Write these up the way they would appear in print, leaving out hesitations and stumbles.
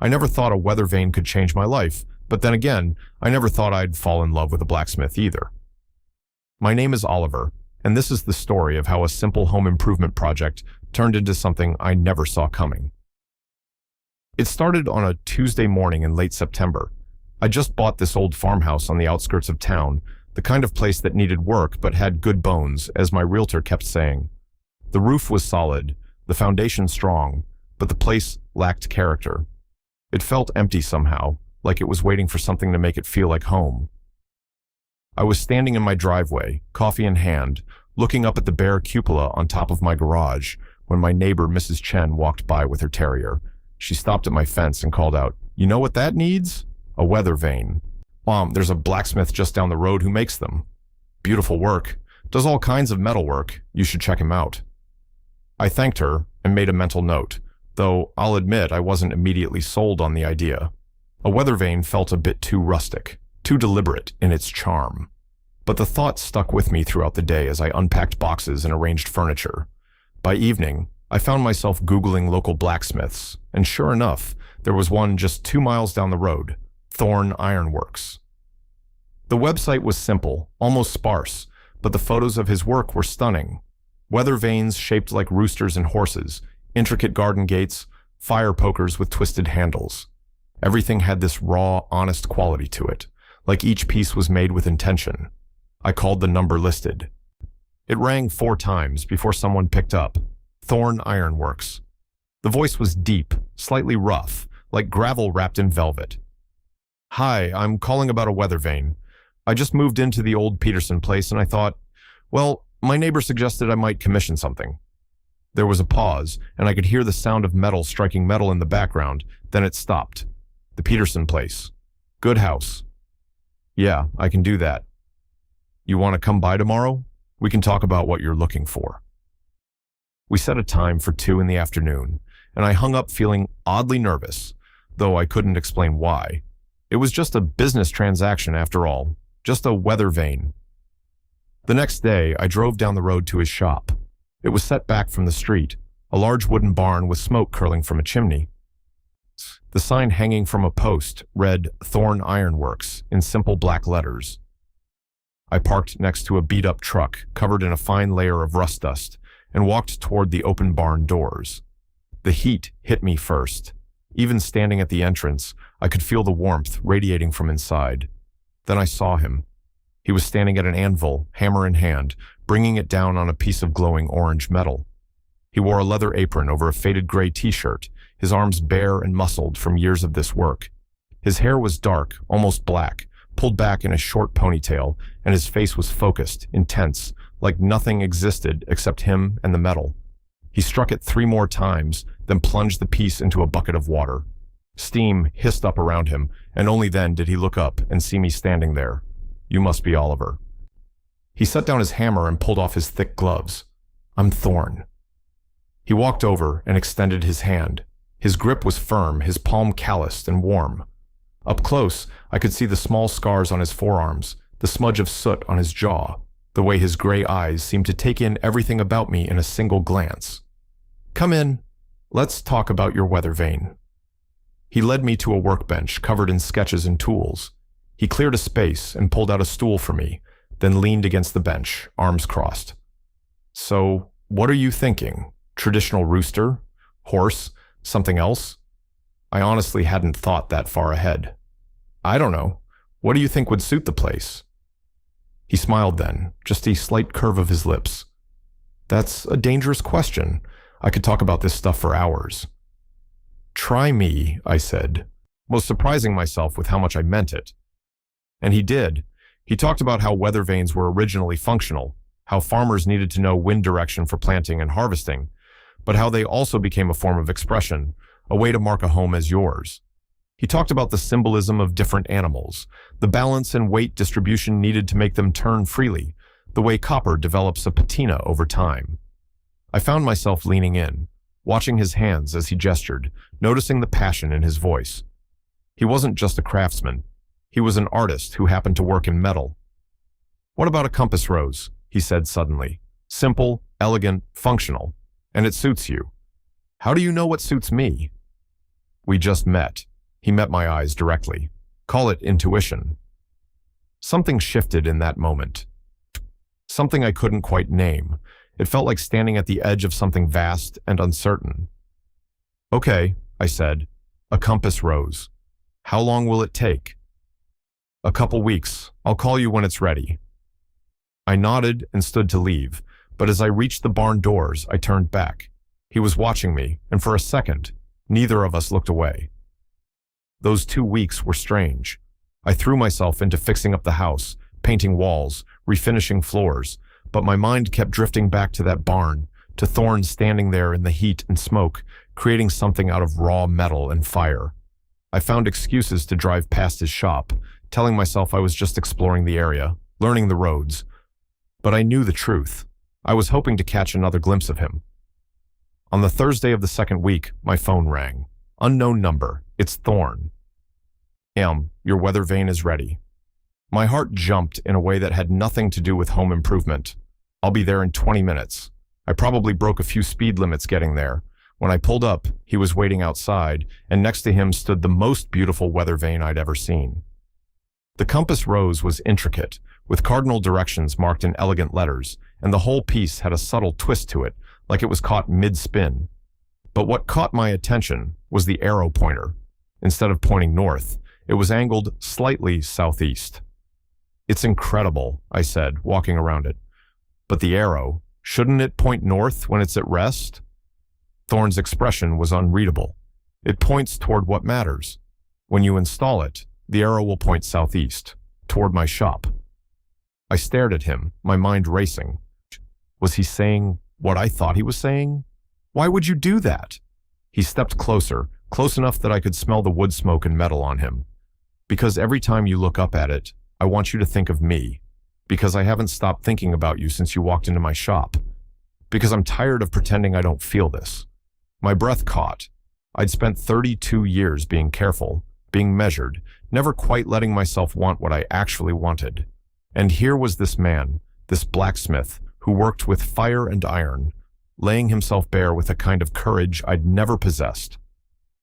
I never thought a weather vane could change my life, but then again, I never thought I'd fall in love with a blacksmith either. My name is Oliver, and this is the story of how a simple home improvement project turned into something I never saw coming. It started on a Tuesday morning in late September. I just bought this old farmhouse on the outskirts of town, the kind of place that needed work but had good bones, as my realtor kept saying. The roof was solid, the foundation strong, but the place lacked character. It felt empty somehow, like it was waiting for something to make it feel like home. I was standing in my driveway, coffee in hand, looking up at the bare cupola on top of my garage, when my neighbor, Mrs. Chen, walked by with her terrier. She stopped at my fence and called out, "You know what that needs? A weather vane. Mom, there's a blacksmith just down the road who makes them. Beautiful work. Does all kinds of metal work. You should check him out." I thanked her and made a mental note, though I'll admit I wasn't immediately sold on the idea. A weather vane felt a bit too rustic, too deliberate in its charm. But the thought stuck with me throughout the day as I unpacked boxes and arranged furniture. By evening, I found myself Googling local blacksmiths, and sure enough, there was one just 2 miles down the road, Thorn Ironworks. The website was simple, almost sparse, but the photos of his work were stunning. Weather vanes shaped like roosters and horses, intricate garden gates, fire pokers with twisted handles. Everything had this raw, honest quality to it, like each piece was made with intention. I called the number listed. It rang 4 times before someone picked up. Thorn Ironworks. The voice was deep, slightly rough, like gravel wrapped in velvet. "Hi, I'm calling about a weather vane. I just moved into the old Peterson place and I thought, well, my neighbor suggested I might commission something." There was a pause, and I could hear the sound of metal striking metal in the background, then it stopped. "The Peterson place. Good house." "Yeah, I can do that." "You want to come by tomorrow? We can talk about what you're looking for." We set a time for 2 in the afternoon, and I hung up feeling oddly nervous, though I couldn't explain why. It was just a business transaction after all, just a weather vane. The next day, I drove down the road to his shop. It was set back from the street, a large wooden barn with smoke curling from a chimney. The sign hanging from a post read Thorn Ironworks in simple black letters. I parked next to a beat-up truck covered in a fine layer of rust dust and walked toward the open barn doors. The heat hit me first. Even standing at the entrance, I could feel the warmth radiating from inside. Then I saw him. He was standing at an anvil, hammer in hand, bringing it down on a piece of glowing orange metal. He wore a leather apron over a faded gray t-shirt, his arms bare and muscled from years of this work. His hair was dark, almost black, pulled back in a short ponytail, and his face was focused, intense, like nothing existed except him and the metal. He struck it 3 more times, then plunged the piece into a bucket of water. Steam hissed up around him, and only then did he look up and see me standing there. "You must be Oliver." He set down his hammer and pulled off his thick gloves. "I'm Thorn." He walked over and extended his hand. His grip was firm, his palm calloused and warm. Up close, I could see the small scars on his forearms, the smudge of soot on his jaw, the way his gray eyes seemed to take in everything about me in a single glance. "Come in. Let's talk about your weather vane." He led me to a workbench covered in sketches and tools. He cleared a space and pulled out a stool for me, then leaned against the bench, arms crossed. "So, what are you thinking? Traditional rooster? Horse? Something else?" I honestly hadn't thought that far ahead. "I don't know. What do you think would suit the place?" He smiled then, just a slight curve of his lips. "That's a dangerous question. I could talk about this stuff for hours." "Try me," I said, most surprising myself with how much I meant it. And he did. He talked about how weather vanes were originally functional, how farmers needed to know wind direction for planting and harvesting, but how they also became a form of expression, a way to mark a home as yours. He talked about the symbolism of different animals, the balance and weight distribution needed to make them turn freely, the way copper develops a patina over time. I found myself leaning in, watching his hands as he gestured, noticing the passion in his voice. He wasn't just a craftsman. He was an artist who happened to work in metal. "What about a compass rose?" he said suddenly. "Simple, elegant, functional. And it suits you. How do you know what suits me?" We just met. He met my eyes directly. Call it intuition. Something shifted in that moment. Something I couldn't quite name. It felt like standing at the edge of something vast and uncertain. Okay, I said. A compass rose. How long will it take? A couple weeks. I'll call you when it's ready. I nodded and stood to leave, but as I reached the barn doors, I turned back. He was watching me, and for a second, neither of us looked away. Those 2 weeks were strange. I threw myself into fixing up the house, painting walls, refinishing floors, but my mind kept drifting back to that barn, to Thorne standing there in the heat and smoke, creating something out of raw metal and fire. I found excuses to drive past his shop, telling myself I was just exploring the area, learning the roads. But I knew the truth. I was hoping to catch another glimpse of him. On the Thursday of the second week, my phone rang. Unknown number. It's Thorne. Your weather vane is ready. My heart jumped in a way that had nothing to do with home improvement. I'll be there in 20 minutes. I probably broke a few speed limits getting there. When I pulled up, he was waiting outside, and next to him stood the most beautiful weather vane I'd ever seen. The compass rose was intricate, with cardinal directions marked in elegant letters, and the whole piece had a subtle twist to it, like it was caught mid-spin. But what caught my attention was the arrow pointer. Instead of pointing north, it was angled slightly southeast. It's incredible, I said, walking around it. But the arrow, shouldn't it point north when it's at rest? Thorne's expression was unreadable. It points toward what matters. When you install it, the arrow will point southeast, toward my shop. I stared at him, my mind racing. Was he saying what I thought he was saying? Why would you do that? He stepped closer, close enough that I could smell the wood smoke and metal on him. Because every time you look up at it, I want you to think of me. Because I haven't stopped thinking about you since you walked into my shop. Because I'm tired of pretending I don't feel this. My breath caught. I'd spent 32 years being careful, being measured, never quite letting myself want what I actually wanted. And here was this man, this blacksmith, who worked with fire and iron, laying himself bare with a kind of courage I'd never possessed.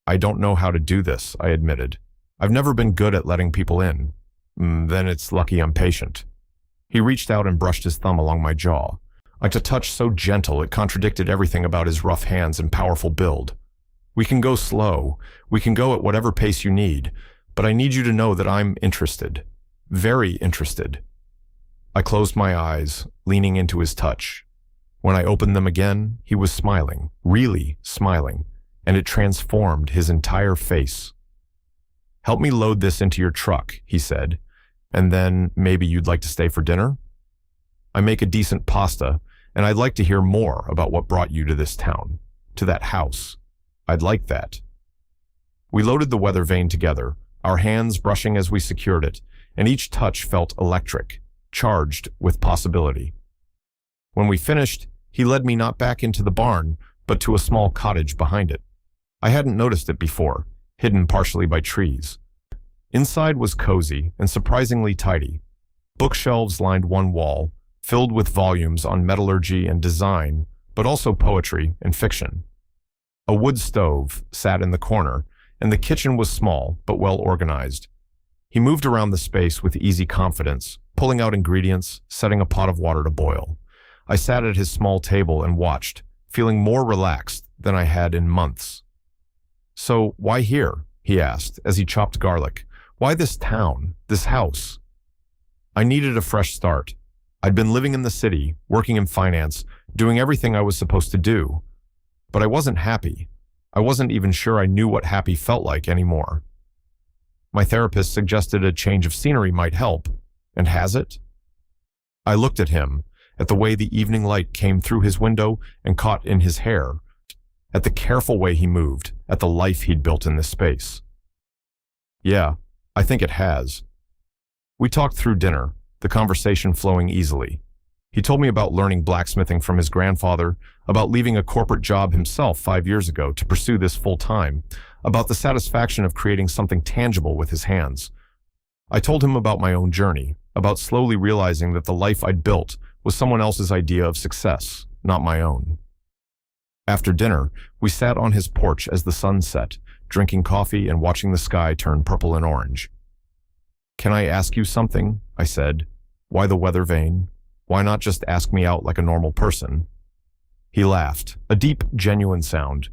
I don't know how to do this, I admitted. I've never been good at letting people in. Then it's lucky I'm patient. He reached out and brushed his thumb along my jaw. Like a touch so gentle it contradicted everything about his rough hands and powerful build. We can go slow. We can go at whatever pace you need. But I need you to know that I'm interested. Very interested. I closed my eyes, leaning into his touch. When I opened them again, he was smiling, really smiling, and it transformed his entire face. Help me load this into your truck, he said, and then maybe you'd like to stay for dinner? I make a decent pasta, and I'd like to hear more about what brought you to this town, to that house. I'd like that. We loaded the weather vane together, our hands brushing as we secured it, and each touch felt electric, charged with possibility. When we finished, he led me not back into the barn, but to a small cottage behind it. I hadn't noticed it before, hidden partially by trees. Inside was cozy and surprisingly tidy. Bookshelves lined one wall, filled with volumes on metallurgy and design, but also poetry and fiction. A wood stove sat in the corner, and the kitchen was small but well organized. He moved around the space with easy confidence, pulling out ingredients, setting a pot of water to boil. I sat at his small table and watched, feeling more relaxed than I had in months. So why here? He asked as he chopped garlic. Why this town, this house? I needed a fresh start. I'd been living in the city, working in finance, doing everything I was supposed to do. But I wasn't happy. I wasn't even sure I knew what happy felt like anymore. My therapist suggested a change of scenery might help. And has it? I looked at him, at the way the evening light came through his window and caught in his hair, at the careful way he moved, at the life he'd built in this space. Yeah, I think it has. We talked through dinner, the conversation flowing easily. He told me about learning blacksmithing from his grandfather, about leaving a corporate job himself 5 years ago to pursue this full-time, about the satisfaction of creating something tangible with his hands. I told him about my own journey, about slowly realizing that the life I'd built was someone else's idea of success, not my own. After dinner, we sat on his porch as the sun set, drinking coffee and watching the sky turn purple and orange. "Can I ask you something?" I said. "Why the weather vane? Why not just ask me out like a normal person?" He laughed, a deep, genuine sound.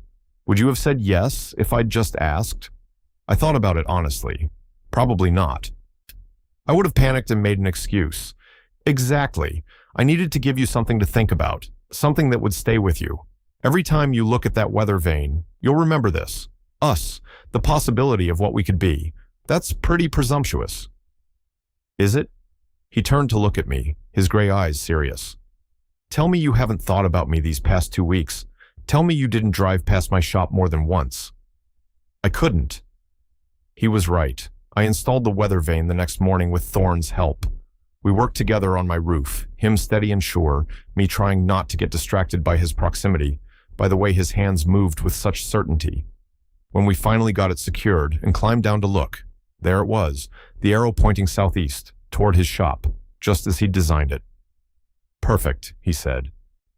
"Would you have said yes if I'd just asked?" I thought about it honestly. Probably not. I would have panicked and made an excuse. Exactly. I needed to give you something to think about, something that would stay with you. Every time you look at that weather vane, you'll remember this. Us, the possibility of what we could be. That's pretty presumptuous. Is it? He turned to look at me, his gray eyes serious. "Tell me you haven't thought about me these past 2 weeks. Tell me you didn't drive past my shop more than once." I couldn't. He was right. I installed the weather vane the next morning with Thorne's help. We worked together on my roof, him steady and sure, me trying not to get distracted by his proximity, by the way his hands moved with such certainty. When we finally got it secured and climbed down to look, there it was, the arrow pointing southeast, toward his shop, just as he'd designed it. "Perfect," he said,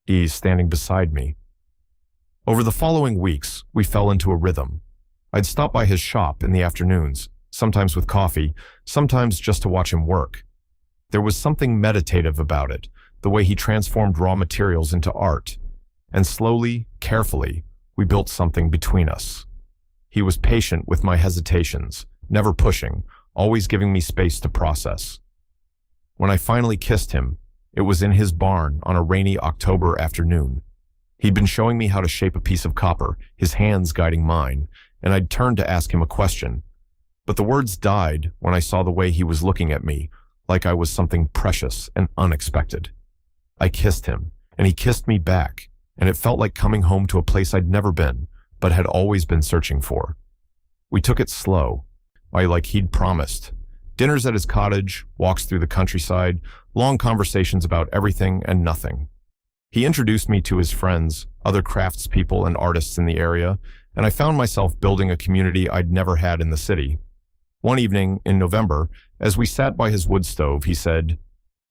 ease standing beside me. Over the following weeks, we fell into a rhythm. I'd stop by his shop in the afternoons, sometimes with coffee, sometimes just to watch him work. There was something meditative about it, the way he transformed raw materials into art. And slowly, carefully, we built something between us. He was patient with my hesitations, never pushing, always giving me space to process. When I finally kissed him, it was in his barn on a rainy October afternoon. He'd been showing me how to shape a piece of copper, his hands guiding mine, and I'd turned to ask him a question. But the words died when I saw the way he was looking at me, like I was something precious and unexpected. I kissed him, and he kissed me back, and it felt like coming home to a place I'd never been, but had always been searching for. We took it slow, like he'd promised. Dinners at his cottage, walks through the countryside, long conversations about everything and nothing. He introduced me to his friends, other craftspeople and artists in the area, and I found myself building a community I'd never had in the city. One evening, in November, as we sat by his wood stove, he said,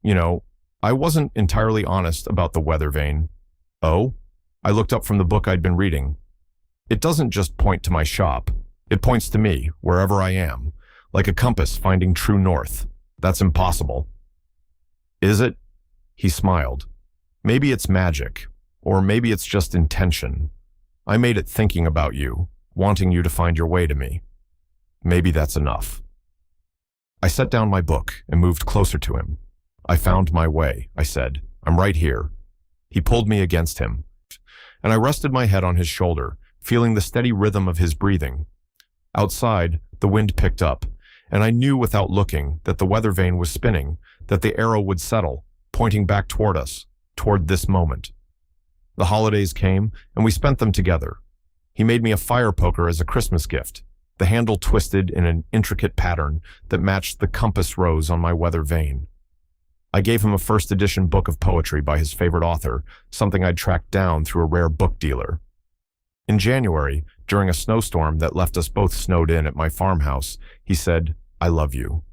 "You know, I wasn't entirely honest about the weather vane." "Oh?" I looked up from the book I'd been reading. "It doesn't just point to my shop. It points to me, wherever I am, like a compass finding true north. That's impossible." "Is it?" He smiled. "Maybe it's magic, or maybe it's just intention. I made it thinking about you, wanting you to find your way to me. Maybe that's enough." I set down my book and moved closer to him. "I found my way," I said. "I'm right here." He pulled me against him, and I rested my head on his shoulder, feeling the steady rhythm of his breathing. Outside, the wind picked up, and I knew without looking that the weather vane was spinning, that the arrow would settle, pointing back toward us, toward this moment. The holidays came, and we spent them together. He made me a fire poker as a Christmas gift, the handle twisted in an intricate pattern that matched the compass rose on my weather vane. I gave him a first edition book of poetry by his favorite author, something I'd tracked down through a rare book dealer. In January, during a snowstorm that left us both snowed in at my farmhouse, he said, "I love you."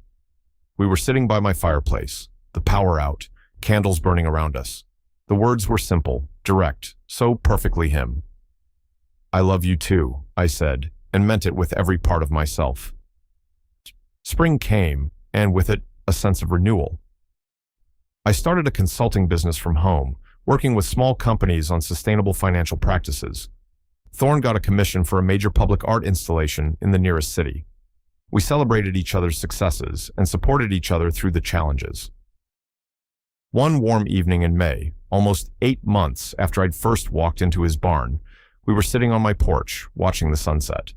We were sitting by my fireplace, the power out, candles burning around us. The words were simple, direct, so perfectly him. "I love you too," I said, and meant it with every part of myself. Spring came, and with it, a sense of renewal. I started a consulting business from home, working with small companies on sustainable financial practices. Thorne got a commission for a major public art installation in the nearest city. We celebrated each other's successes and supported each other through the challenges. One warm evening in May, almost 8 months after I'd first walked into his barn, we were sitting on my porch, watching the sunset.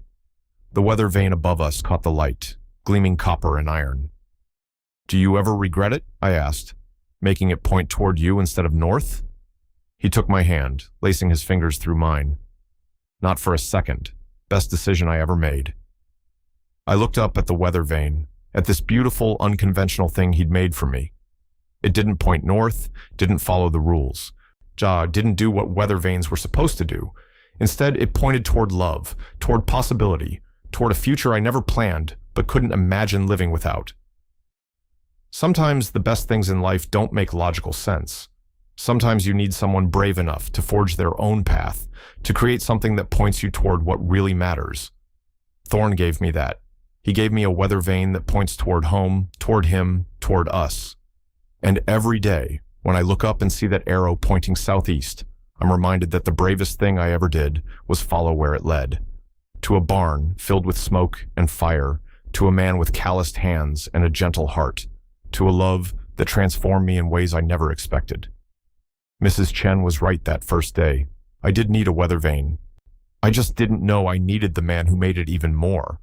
The weather vane above us caught the light, gleaming copper and iron. "Do you ever regret it?" I asked, "making it point toward you instead of north?" He took my hand, lacing his fingers through mine. "Not for a second. Best decision I ever made." I looked up at the weather vane, at this beautiful, unconventional thing he'd made for me. It didn't point north, didn't follow the rules. Didn't do what weather vanes were supposed to do. Instead, it pointed toward love, toward possibility, toward a future I never planned, but couldn't imagine living without. Sometimes the best things in life don't make logical sense. Sometimes you need someone brave enough to forge their own path, to create something that points you toward what really matters. Thorn gave me that. He gave me a weather vane that points toward home, toward him, toward us. And every day, when I look up and see that arrow pointing southeast, I'm reminded that the bravest thing I ever did was follow where it led. To a barn filled with smoke and fire, to a man with calloused hands and a gentle heart, to a love that transformed me in ways I never expected. Mrs. Chen was right that first day. I did need a weather vane. I just didn't know I needed the man who made it even more.